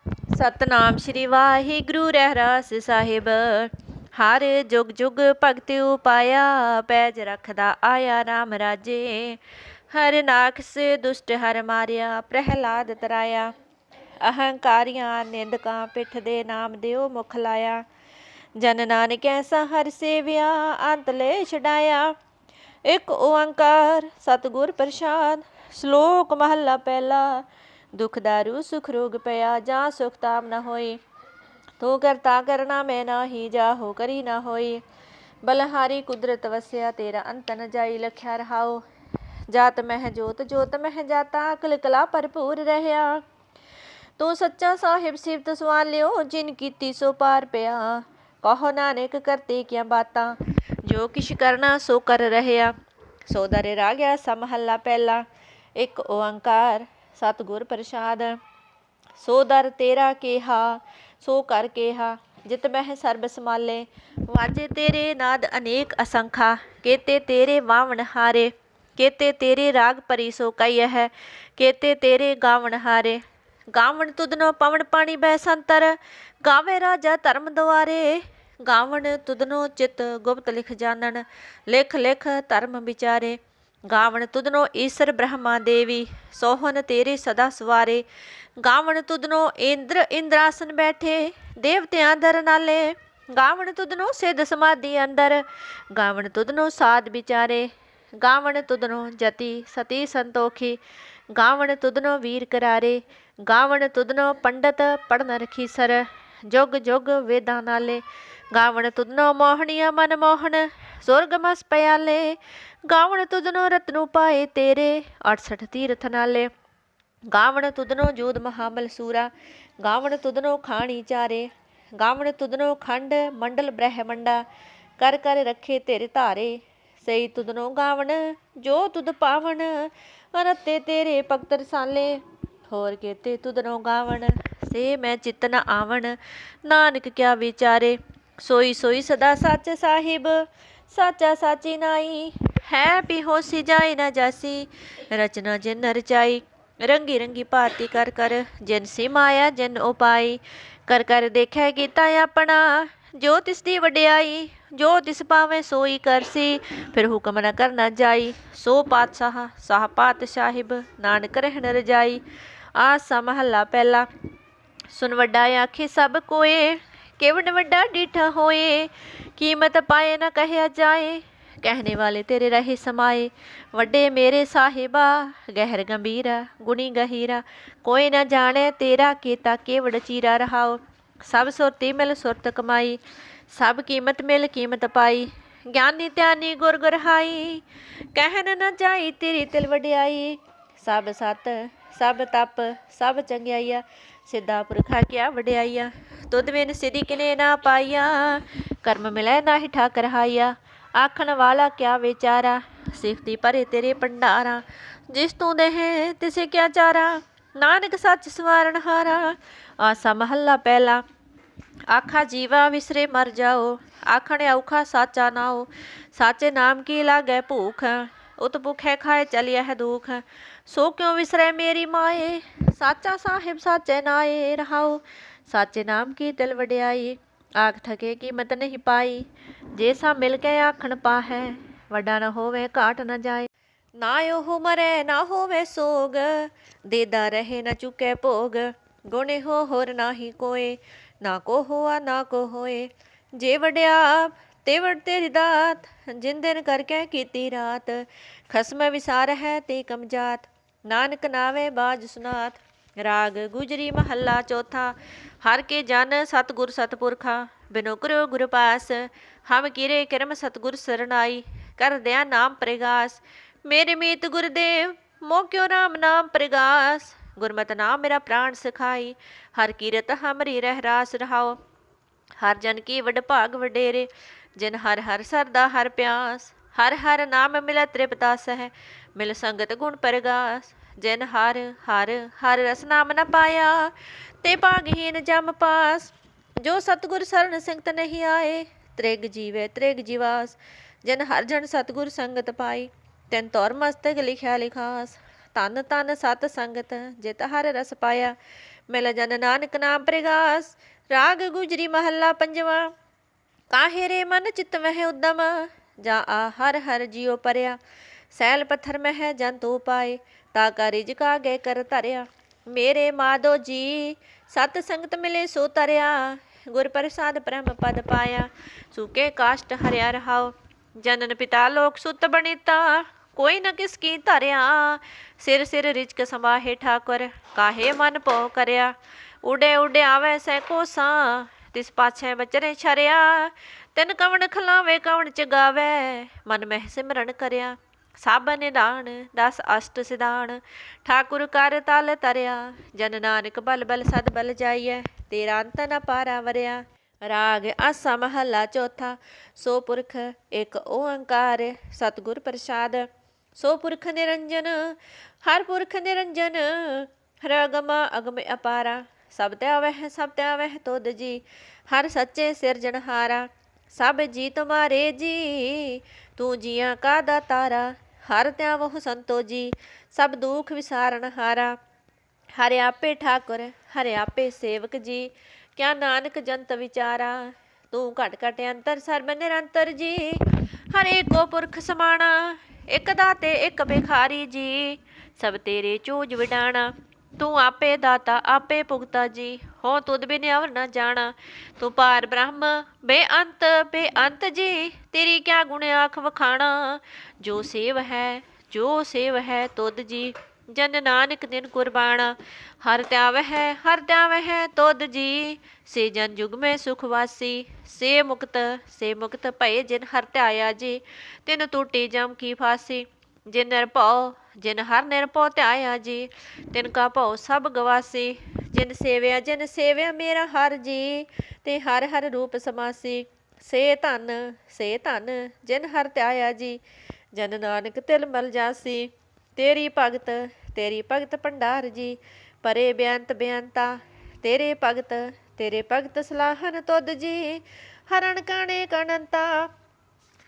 सतनाम श्री वाहिगुरु रहरास साहिब। हर जुग जुग भगत उपाया, पैज रखदा आया राम राजे। हर नाखस दुष्ट हर मारिया, प्रहलाद तराया। अहंकारियां निंदकां पिठ दे नाम दिओ मुख लाया। जन नानक ऐसा हर सेविया, अंत ले छडाया। एक ओंकार सतगुर प्रसाद, श्लोक महला पहला। दुख दारू सुख रोग पया, जा सुख ताम न होई। तू करता करना मैं नाही, जा हो करी न होई। बलहारी कुदरत वस्या, तेरा अंत न जाई लख्या रहाओ। जात मह जोत जोत मह जाता, अकल कला भरपूर रहया। तू सच्चा साहिब सिफत सवालियो, जिन कीती सो पार पया। कहो नानक करते क्या बातां, जो किश करना सो कर रहया। सो दर राग्या सा महला पहला। एक ओंकार सतगुर प्रसाद। सो दर तेरा केहा, सो कर केहा। जित मह सर्ब समाले, वाजे तेरे नाद अनेक असंखा। केते तेरे वावण हारे, केते तेरे राग परी सो कई है। केते तेरे गावण हारे। गावण तुदनो पवन पानी बह संतर, गावे राजा धर्म द्वारे। गावण तुदनो चित गुप्त लिख जानन, लिख लिख धर्म विचारे। गावण तुदनो ईसर ब्रह्मा देवी, सोहन तेरे सदा सवारे। गावण तुदनो इंद्र इंद्रासन बैठे, देवत्यां दर नाले। गावण तुदनो सिद्ध समाधि अंदर, गावण तुदनो साध विचारे। गावण तुदनो जति सती संतोखी, गावण तुदनो वीर करारे। गावण तुदनो पंडित पढ़न रखीसर, जुग जुग वेदां नाले। गावण तुदनो मोहनिया मन मोहन, सुरगमस पयाले। गावण तुदनो रत्नु पाए तेरे, 68 तीरथ नाले। गावण तुदनो जोध महाबल सूरा, गावण तुदनो खाणी चारे। गावण तुदनो खंड मंडल ब्रह्मंडा, कर कर रखे तेरे धारे। सही तुदनो गावण जो तुद पावन, अनते तेरे भगत रसाले। होर केते तुदनो गावण, से मैं चित न आवन। नानक क्या विचारे, सोई सोई सदा सच साहिब। साचा साची नाई, है बेहोशी जाए न जासी। रचना जिन रचाई, रंगी रंगी भांति कर कर। जिन सी माया जिन उपाई, कर कर देखे गीता अपना। जो तिसदी वड्याई, जो तिस पावे सोई करसी। फिर हुक्म न करना जाई, सो पातशाह साह पात साहिब। नानक रहन रजाई। आसा महला पहला। सुन वड्डा आखे सब कोए, केवड वड्डा डीठा होए। कीमत पाए न कहया जाए, कहने वाले तेरे रहे समाए। वड्डे मेरे साहिबा, गहर गंभीरा गुणी गहीरा। कोई न जाने तेरा केता केवड़ चीरा रहाओ। सब सुरती मिल सुरत कमाई, सब कीमत मिल कीमत पाई। ज्ञानी त्यानी गुर गुरहाई, कहन न जाई तेरी तिल वड्याई। सब सत सब तप सब चंगियाइया, सिद्धा पुरखा क्या वड्याइया। तुद बिन सिद्धि किने ना पाइया, कर्म मिलै नाहि ठाकर हाइया। आखन वाला क्या विचारा, सिफती भरे तेरे भंडारा। जिस तू देहे तिसे क्या चारा, नानक सच सवारण हारा। आसा महला पहला। आखा जीवा विसरे मर जाओ, आखण औखा साचा नाओ। साचे नाम की लागै भूख, उत भूखे खाए चलिया है दुख। सो क्यों विसरे मेरी माए, साचा साहिब साचे नाए रहाओ। साचे नाम की तिल वड्याई, आख थके कीमत नहीं पाई। जैसा मिल के आखण पाहै, वड्डा न होवे घाट न जाए। ना ओह मरै ना होवे सोग, देदा रहे न चुके भोग। गुण हो होर नाही कोय, ना को होआ ना को होए। जे वड्या ते वड तेरी दात, जिन दिन करके कीती रात। खसम विसार है ते कम जात, नानक नावे बाज सुनात। राग गुजरी महला चौथा। हर के जन सतगुर सतपुरखा, बिनो करो गुर पास। हम किरे करम सतगुर सरनाई, कर दया नाम प्रगास। मेरे मीत गुरुदेव मोह क्यों राम नाम प्रगास। गुरमत नाम मेरा प्राण सखाई, हर कीरत हमरी रह रास रहाओ। हर जन की वड भाग वडेरे, जिन हर हर सरदा हर प्यास। हर हर नाम मिला तृपतास है, मिल संगत गुण परगास। जिन हर हर हर रस नाम न पाया, ते भागहीन जम पास। जो सतगुर सरन संगत नहीं आए, त्रिग जीवे त्रिग जीवास। जिन हर जन सतगुर संगत पाई, तिन तौर मस्तक लिखा लिखास। तन तन सत संगत जित हर रस पाया, मिल जन नानक नाम प्रगास। राग गुजरी महला पंजवा। काहे रे मन चित वह उद्दम, जा आ हर हर जियो परया। सैल पत्थर मह जंतु पाए, ताका रिज कागे कर धरया। मेरे माधो जी सत संगत मिले सो तरया, गुर प्रसाद ब्रह्म पद पाया। सूके काष्ट हरिया रहाओ, जनन पिता लोक सुत बनीता। कोई न किसकी धरया, सिर सिर रिजक समाहे ठाकुर। काहे मन पो करया, उडे उडे आवे सै कोसा। तिस पाछे बचरे छरया, तिन कवण खलावे कवण चगावे। मन मह सिमरन करया, सब निदान दस अष्ट सिधान। ठाकुर कर तल तरया, जन नानक बल बल सद बल जाइए। तेरा अंत न पारा वरया। राग आसा महला चौथा। सो पुरख एक ओंकार, सतगुर प्रसाद। सो पुरख निरंजन, हर पुरख निरंजन। हर अगम अगम अपारा, सब त्यावह तुद जी। हर सच्चे सिरजनहारा, सब जी तुम्हारे जी। तू जिया का दातारा, हर त्यावह संतो जी। सब दुख विसारन हारा, हरे आपे ठाकुर हरे आपे सेवक जी। क्या नानक जंत विचारा, तू घट घट अंतर सर्ब निरंतर जी। हरे को पुरख समाना, एक दाते एक भिखारी जी। सब तेरे चूज विडाना, तू आपे दाता आपे भुगता जी। हो तुद बिन अवर न जाना, तू पार ब्रह्म बेअंत जी। तेरी क्या गुण आख वखाना, जो सेव है तुद जी। जन नानक दिन कुर्बाना, हर त्यावह तुद जी। से जन जुग में सुखवासी, से मुक्त भय जिन हर त्याया जी। तिन टूटी जम की फांसी, जिन हर निरभौ त्याया जी। तिनका भौ सब गवासी, जिन सेव्या मेरा हर जी। ते हर हर रूप समासी, से धन जिन हर त्याया जी। जन नानक तिल मल जासी, तेरी भगत भंडार जी। परे बेअंता, तेरे भगत सलाहन तुद जी। हरण काने कनंता,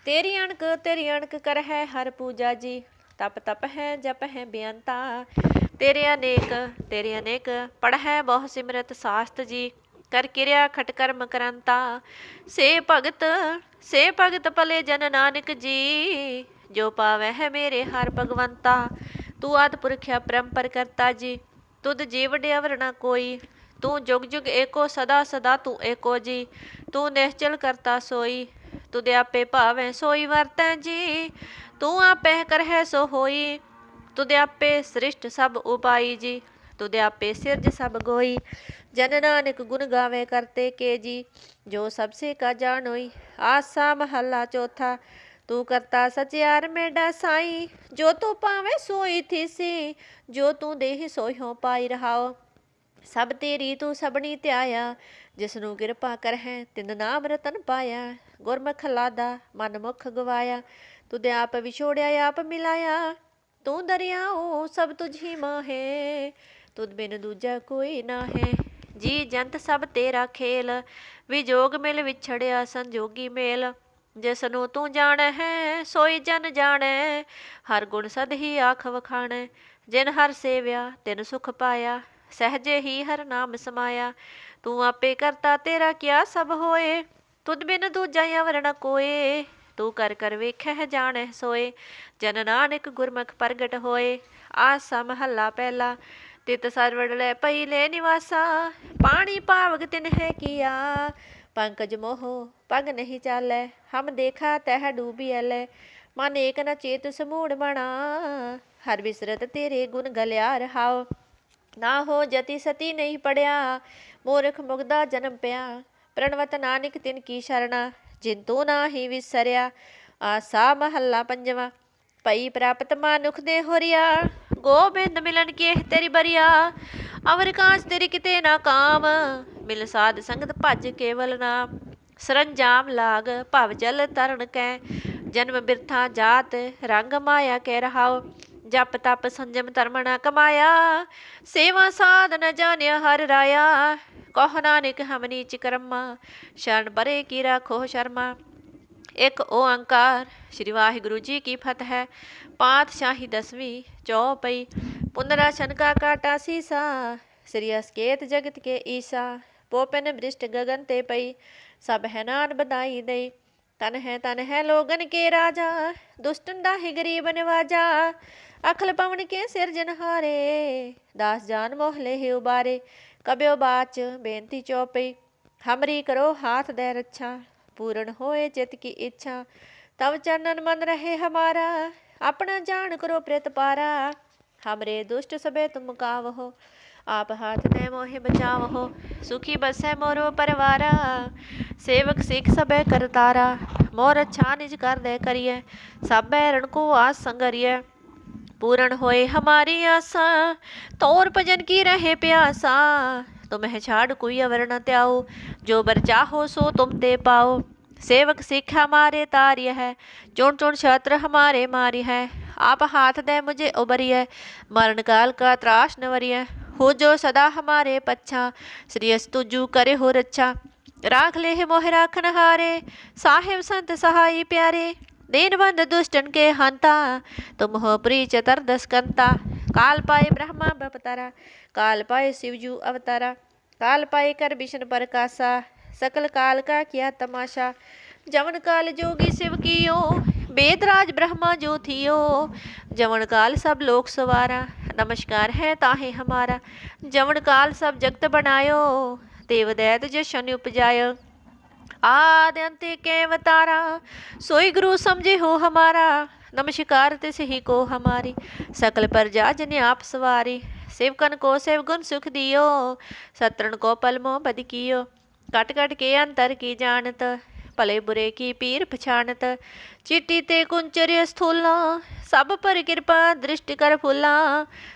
तेरी अणक कर है हर पूजा जी। तप है जप है बेअंता, तेरे अनेक पढ़ है बहु सिमरत शास्त्र जी। कर क्रिया खट कर्म करंता, से भगत पले जन नानक जी। जो पावै है मेरे हर भगवंता, तू आदि पुरख्या परंपर करता जी। तुद जीव अवर न कोई, तू जुग जुग एको सदा तू एको जी। तू निश्चल करता सोई, तुद आपे भावै सोई वरतै जी। तू आपे कर है सो होई, तुद आपे सृष्ट सब उपाई जी। तुद आपे सिरज सब गोई, जन नानक गुण गावे करते के जी। जो सबसे का जानोई, आसा महला चौथा। तू करता सचियार मेडा साई, जो तू पावे सोई थीसी। जो तू देह सोई हो पाई रहाओ, सब तेरी तू सबनी त्याया। जिसनू किरपा कर है तिन नाम रतन पाया। गुरमुख लादा मन मुख गवाया, तुद आप विछोड़िया आप मिलाया। तू दरियाओ सब तुझी माहे, तुद बिन दूजा कोई ना है। जी जंत सब तेरा खेल, विजोग मिल विछड़िया संजोगी मेल। जिसनू तू जान है सोई जन जाने, हर गुण सद ही आख वखाणे। जिन हर सेव्या तिन सुख पाया, सहजे ही हर नाम समाया। तू आपे करता तेरा क्या सब होए, तुद बिन दूजा अवर न कोए। तू कर कर वेख है जाने सोए, जन नानक गुरमुख प्रगट होए। आसा महला पहला। तित सरवड़ पई ले निवासा, पानी पावग तिन है किया। पंकज मोह पग नहीं चालै, हम देखा तह डूबी अलै। मन एक न चेत समूढ़ बना, हर बिसरत तेरे गुण गलिया रहाओ। ना हो जति सती नहीं पढ़िया, मूर्ख मुगदा जन्म पिया। प्रणवत नानक तिन की शरणा, जिन तू ना ही विसरिया। आसा महला पंजवा। पई प्राप्त मानुख दे होरिया, गोबिंद मिलन के तेरी बरिया। अवर कांस तेरी किते ना काम, मिल साध संगत भज केवल नाम। सरंजाम लाग भव जल तरन कै, जन्म बिरथा जात रंग माया कै रहाओ। जप तप संजम धर्म न कमाया, सेवा साध न जानिया हर राया। कहो नानक हम नीच कर्मा, शरण परे की राखो शर्मा। एक ओंकार। श्री वाहिगुरु जी की फतह। पातशाही 10वीं चौपई। पुनराशन का काटा सीसा, श्री अस्केत जगत के ईसा, पोपन बृष्ट गगन ते पई, सब है नान बधाई दई। तन है लोगन के राजा, दुष्टन दाही गरीब नवाजा। अखल पवन के सिरजनहारे, दास जान मोहले ही उबारे। कब्यो बाच बेनती चौपई, हमरी करो हाथ दे रक्षा। पूर्ण होए चित की इच्छा, तब चरणन मन रहे हमारा। अपना जान करो प्रेत पारा, हमरे दुष्ट सबे तुम कावहो। आप हाथ दे मोहे बचावहो, सुखी बसै मोरो परवारा। सेवक सिख सबे करतारा, मोर अच्छा निज कर दे करिए। सब बैरन को आस संगरिए, पूर्ण होए हमारी आशा। तोर भजन की रहे प्यासा, तुम्हें छाड़ कोई अवर न त्याओ। जो बर चाहो सो तुम ते पाओ। सेवक सिख हमारे तार्य है, चुन चुन छत्र हमारे मारी है। आप हाथ दे मुझे उबरिय, मरण काल का त्रास न वरिय। हो जो सदा हमारे पच्छा, श्री अस्तुजु करे हो रक्षा। राख ले मोह राखन हारे, साहिब संत सहाई प्यारे। दीनबंध दुष्टन के हंता, तुम हो प्री चतर दसकंता। काल पाए ब्रह्मा बपतारा, काल पाए शिवजू अवतारा। काल पाए कर विष्णु प्रकाशा, सकल काल का किया तमाशा। जवन काल जोगी शिव कियो, वेदराज ब्रह्मा जो थियो। जवन काल सब लोक सवारा, नमस्कार है ताहे हमारा। जवन काल सब जगत बनायो, देव दैत जशन उपजायो। आदि अंत के अवतारा, सोई गुरु समझे हो हमारा। नमस्कार तिस ही को हमारी, सकल प्रजा जन आप सवारी। सेवकन को सेव गुण सुख दियो, सत्रन को पल मोह बद कियो। कट कट के अंतर की जानत, भले बुरे की पीर पछानत। चिट्टी ते कुंचर स्थूला, सब पर कृपा दृष्टि कर फूला।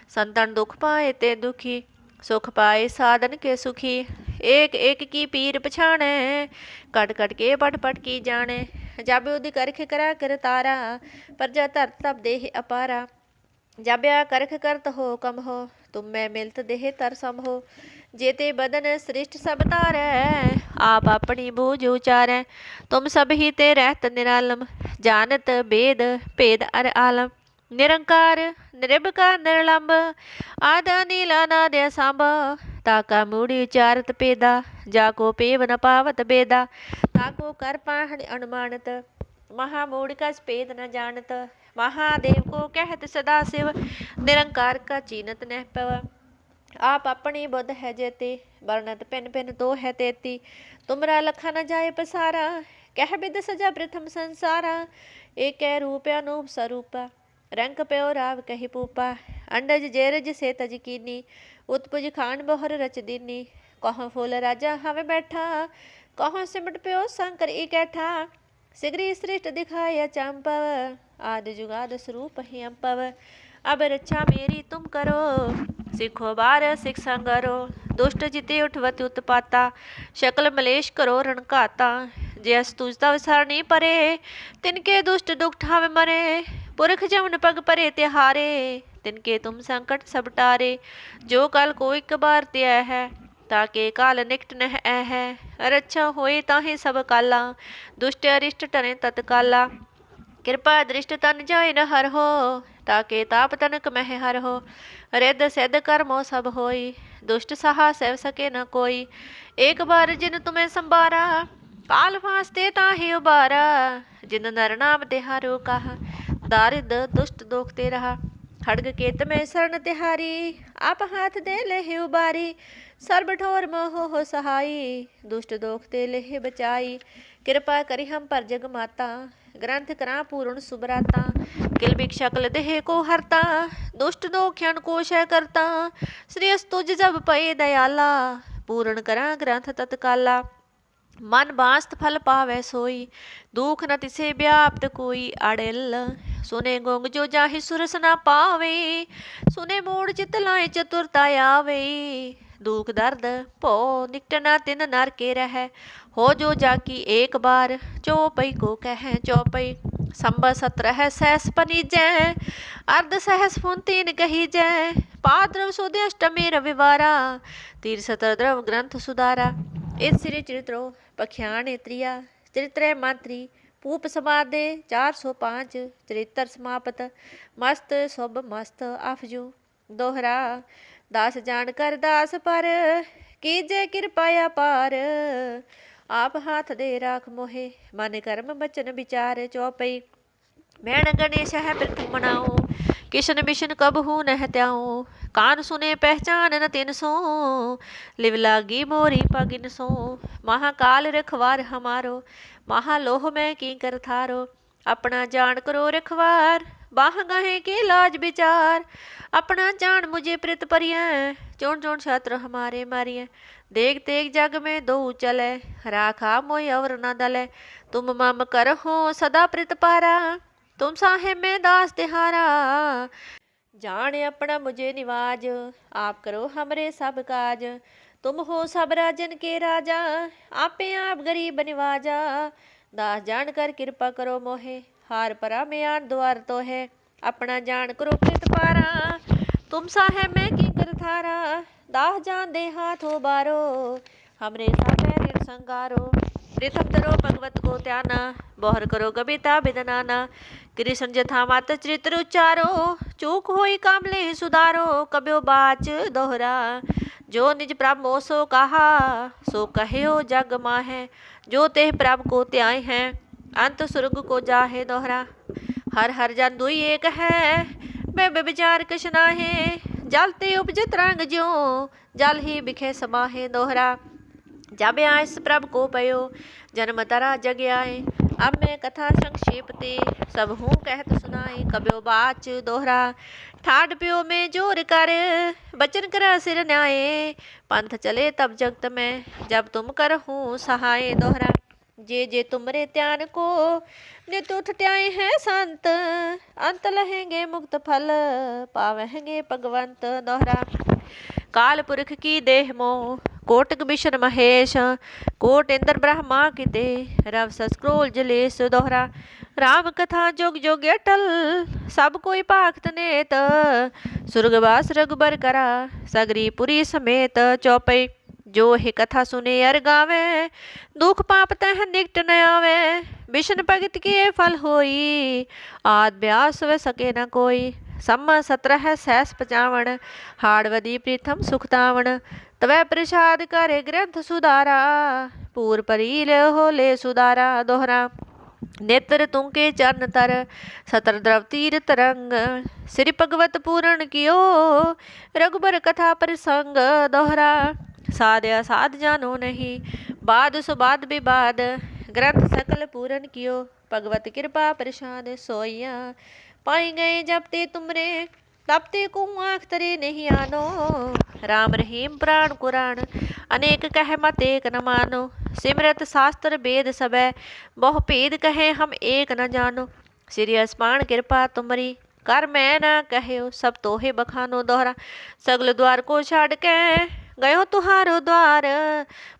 संतन दुख पाए ते दुखी, सुख पाए साधन के सुखी। एक एक की पीर पछाणे, कट कट के पट पट की जाने। जब उद करख करा कर तारा, प्रजा धरत तब देह अपारा। जब या करख करत हो कम हो, तुम मैं मिलत देह तर सम हो। जेते बदन सृष्ट सब तारै, आप अपनी बूझ उचारै। तुम सब ही ते रहत निरालम, जानत वेद भेद अर आलम। निरंकार निरभकार निर्लंब, आदा नीला नादय सांब। ताका मूड़ी उचारत पेदा, जाको पेव न पावत बेदा। ताको कर पाहन अनुमानत, महामूढ़ का स्पेद न जानत। महादेव को कहत सदा शिव, निरंकार का चीनत नह पव। आप अपनी बुद्ध है जेती, वर्णत पिन पिन तो है तेती। तुमरा लखा न जाए पसारा, कह बिद सजा प्रथम संसारा। एक रूप अनूप स्वरूपा, रंग प्यो राव कही पूपा। अंडज जेरज से तज कीनी, उत्पुज खान बोहर रच दीनी। कहों फूल राजा हमें बैठा, कहों सिमट प्यो शंकर इकैठा। सिगरी सृष्ट दिखाया चंपव, आदि जुगाद स्वरूप ही अम्पव। अब रक्षा मेरी तुम करो, सिखो बार सिख संगरो। दुष्ट जिते उठवत उत्पाता, शकल मलेश करो रणघाता। जस तुझ तव सरणी परे, तिनके दुष्ट दुख ठाव मरे। पुरख जमन पग परे तिहारे, तिनके तुम संकट सब टारे। जो कल को एक बार त्या है, ताके काल निकट नह है। रक्षा होए ताहे सब काला, दुष्ट अरिष्ट टरे तत्काला। कृपा दृष्ट तन जाय न हर हो, ताके ताप तनक मह हर हो। रिद सिद्ध कर्मो सब होई, दुष्ट सहा सेव सके न कोई। एक बार जिन तुम्हें संबारा, काल फांसते ताहि उबारा। जिन नर नाम तिहारो कहा, दारिद दुष्ट दोखते रहा। खड़ग केत में शरण तिहारी, आप हाथ दे लेहि उबारी। सर्ब ठोर मोह हो सहाई, दुष्ट दोखते लेहि बचाई। कृपा करी हम पर जग माता, ग्रंथ करा पूर्ण सुभराता। किल भिक्षकल देह को हरता, दुष्ट दोख्यन को शय करता। श्री अस्तुज जब पए दयाला, पूर्ण करा ग्रंथ तत्काला। मन बास्त फल पावै सोई, दुख न तिसे व्याप्त कोई अड़िल। सुने गोंग जो जाहि सुरस न पावे, सुने मोड़ चित लाए चतुरता आवे। दुख दर्द भो निकट न तिन नर के रह, हो जो जाकी एक बार। चौपई को कह चौपई, संबा सत्रह सहस पनीजै। अर्ध सहस फुन तीन कही जै, पाद्रव सुद अष्टमी रविवारा। तीर सतर द्रव ग्रंथ सुधारा। इस श्री चरित्रो पख्यान त्रिया, चरित्र मात्री पूप समादे 405। चरित्र समाप्त, मस्त शुभ मस्त अफजू। दोहरा दास जान कर दास पर कीजे कृपा अपार। आप हाथ दे राख मोहे मन कर्म बचन विचार। चौपई मैण गणेश है प्रथम मनाओ किशन बिशन कब हूँ नह त्याऊँ। कान सुने पहचान न तिन सो लिव लागी मोरी पगिन सो। महाकाल रखवार हमारो महालोह में की कर थारो। अपना जान करो रखवार बाह गहे के लाज विचार। अपना जान मुझे प्रित परिय चोन चोन छात्र हमारे मारिय। देख तेग जग में दो चले राखा मोय अवर न दले। तुम मम कर हो सदा प्रित पारा तुम साहेब में दास तिहारा। जान अपना मुझे निवाज आप करो हमरे सब काज। तुम हो सब राजन के राजा आपे आप गरीब निवाजा। दास जान कर कृपा करो मोहे हार परा में आन द्वार तो है। अपना जान करो प्रित पारा तुम साहेब में की कर थारा। दास जान दे हाथों बारो हमरे साथ संगारो। प्रथम तरो भगवत को त्याना बोहर करो कविता बिदनाना। कृष्ण जथा मात चरित्र उच्चारो चूक होई कामले सुधारो। कब्यो बाच दोहरा जो निज प्रभ मोह सो कहा सो कहे हो जग माहे। जो तेह प्रभ को त्याय है अंत स्वर्ग को जाहे दोहरा। हर हर जन दुई एक है मैं विचार कछ नाहे। जलते उपजत रंग ज्यो जल ही बिखे समाहे दोहरा। जब आयस प्रभ को पयो जन्म तरा जग आए। अब मैं कथा संक्षेप ते सब हूँ कहत सुनाए। कब्यो बाच दोहरा ठाड प्यो में जोर कर बचन कर सिर न्याय। पंथ चले तब जगत में जब तुम कर हूँ सहाय दोहरा। जे तुमरे त्यान को नित उठ त्याय है संत अंत लहेंगे मुक्त फल पावेंगे भगवंत दोहरा। काल पुरख की देह मोह कोटक बिशन महेश कोट इंद्र ब्रह्मा की दे रव सस्क्रोल जलेश दोहरा। राम कथा जोग जोग अटल सब कोई पाखत नेत। सुरगवास रघुबर करा सगरी पुरी समेत। चौपई जो ही कथा सुने अर गावे दुख पाप तह निकट न आवे। विष्णु भगत के फल होई आद व्यास व सके न कोई। सम्मा 17 सहस 55 हाड़वदी प्रीथम सुखतावन। तवै प्रसाद करे ग्रंथ सुधारा पूर परी ले हो ले सुधारा दोहरा। नेत्र तुंके चरण तर सतर द्रव तीर तरंग। श्री भगवत पूरण कियो रघुबर कथा प्रसंग दोहरा। साध्या साध जानो नहीं बाद सुबाद विवाद। ग्रंथ सकल पूरन कियो भगवत कृपा प्रसाद सोइया। पाई गए जब ते तुमरे तब ते को आँख तरे नहीं आनो। राम रहीम प्राण कुरान अनेक कह मत एक न मानो। सिमरत शास्त्र वेद सबै बहु भेद कहे हम एक न जानो। श्री असमान कृपा तुमरी कर मैं न कहो सब तोहे बखानो दोहरा। सगल द्वार को छाड़ के गयो तुहारो द्वार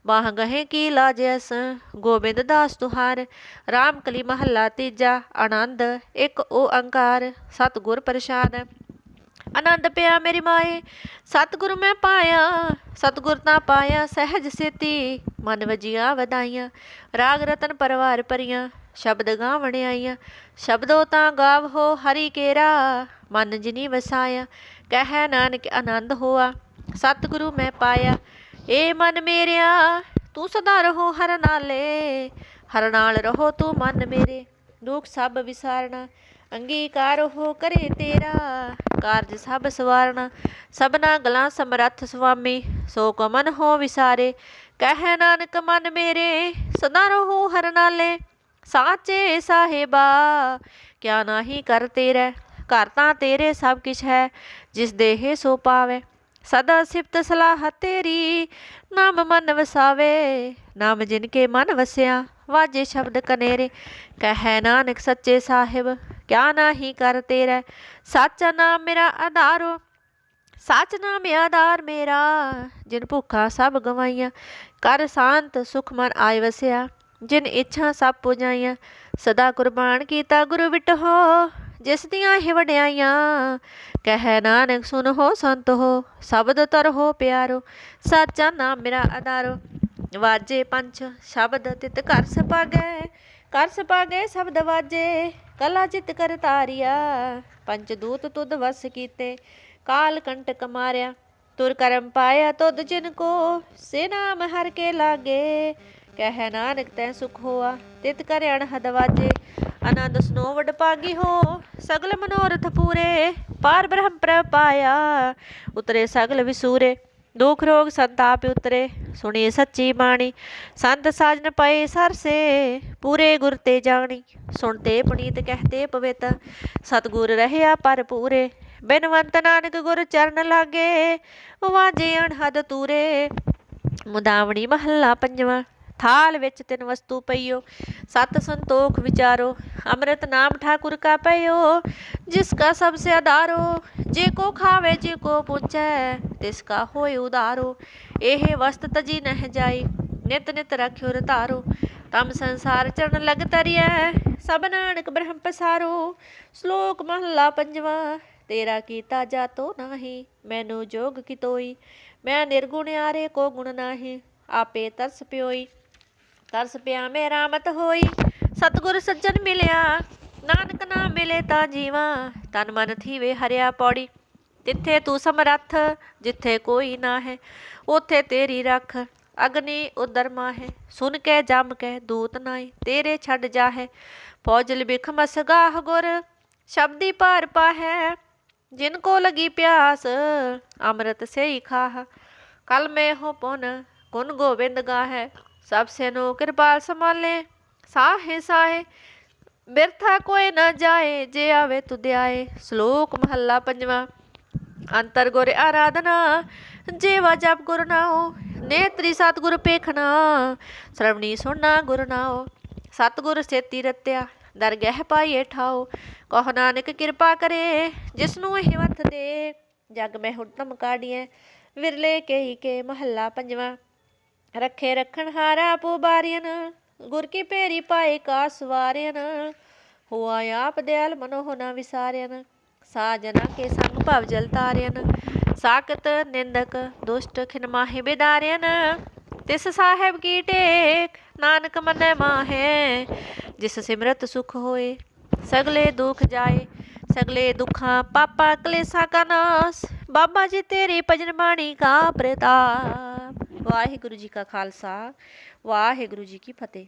बाह गहे की लाजस गोबिंद दास तुहार। राम कली महला तीजा आनंद एक ओंकार सतगुर प्रसाद। आनंद पिया मेरी माए सतगुरु मैं पाया सतगुर ता पाया सहज सेती मन वजिया वधाइया। राग रतन परवार परियां शब्द गावण आईया। शब्दों ता गाव हो हरि केरा मन जिनी वसाया। कह नानक आनंद होआ सतगुरु मैं पाया। ए मन मेरिया तू सदा रहो हर नाले हर नाल रहो तू मन मेरे। दुख सब विसारना अंगीकार हो करे तेरा कारज सब सवारना। सबना गला समरथ स्वामी सो को मन हो विसारे। कह नानक मन मेरे सदा रहो हर नाले। साचे साहेबा क्या नाही कर तेरे घर तां तेरे सब किछ है जिस देहे सो पावे। सदा सिफत सलाह तेरी नाम मन वसावे। नाम जिनके मन वसिया वाजे शब्द कनेरे। कह नानक सच्चे साहिब क्या नाही कर तेरे। साचा नाम मेरा आधारो सच नाम आधार मेरा। जिन भुखा सब गवाइया कर शांत सुख मन आय वसिया। जिन इच्छा सब पुजाइया सदा कुर्बान कीता गुरु विटहो जिस दियां ही वड्याइयां। कह नानक सुन हो संत हो शब्द तर हो प्यारो। साचा नाम मेरा आधारो वाजे पंच शब्द तित कर सपागे शब्द वाजे। कला चित कर तारिया पंच दूत तुद वस कीते काल कंटक मारिया। तुर करम पाया तुद जिनको, से नाम हर के लागे। कह नानक तै सुख होआ, तित कर अणहद वाजे। आनंद सुनो वड पागी हो, सगल मनोरथ पूरे। पार ब्रह्म प्रभ पाया, उतरे सगल विसूरे। दुख रोग संताप उतरे, सुनी सच्ची बाणी। संत साजन पाए सरसे, पूरे गुर ते जानी। सुनते पुनीत कहते पवित, सतगुर रहया पर पूरे। बिनवंत नानक गुर चरण लागे, वाजे अणहद तूरे। मुदावनी महला पंजवा। थाल विच तिन वस्तु पईओ, सत संतोख विचारो। अमृत नाम ठाकुर का पयो, जिसका सबसे आधारो। जे को खावे जे को पूछे, तिसका होए उदारो। एह वस्त तजी नह जाई, नित नित रख्यो रतारो। तम संसार चरण लग तरिया, सब नानक ब्रह्म पसारो। श्लोक महला पंजवा। तेरा कीता जातो नाही, मैनू जोग की तोई। मैं निर्गुण आरे को गुण नाही, आपे तरस प्योई। तरस पिया मेरा मत होई, सतगुर सज्जन मिलिया। नानक ना मिले ता जीवा, तन मन थीवे हरिया पौड़ी। तिथे तू समरथ, जिथे कोई ना है, उथे तेरी रख। अग्नि उदर माहे, सुन के जम के दूत नाई। तेरे छड़ जाहे, फौजल बिख मसगाह गुर। शब्दी पार पाहै, जिनको लगी प्यास। अमृत से ही खाह, कल में हो पुन। गुण गोबिंद गाहे, सबसे नो कृपाल संभाले। साहे साहे बिरथा कोई न जाए, जे आवे तुद आए। श्लोक महला पंजवा। अंतर गुर आराधना, जेवा जप गुर नाओ। नेत्री सतगुर पेखना, श्रवणी सुनना गुर नाओ। सतगुर सेती रत्या, दरगह पाइए ठाओ। कहो नानक कृपा करे, जिसनू हिमत दे। जग में हुटम काढ़िए, विरले के ही के। महला पंजवा। रखे रखन हारा आपो बारियन, गुर की पेरी पाए का सवारियन। हुआ आप दयाल मनोह न विसारियन, साजना के संग भव जल तारियन। साकत निंदक दुष्ट खिन माहे बिदारियन, तिस साहेब की टेक नानक मन माहे। जिस सिमरत सुख होए, सगले दुख जाए। सगले दुखा पापा कलेसा का नाश, बाबा जी तेरी भजन बाणी का प्रताप। वाहिगुरु जी का खालसा, वाहिगुरु जी की फतेह।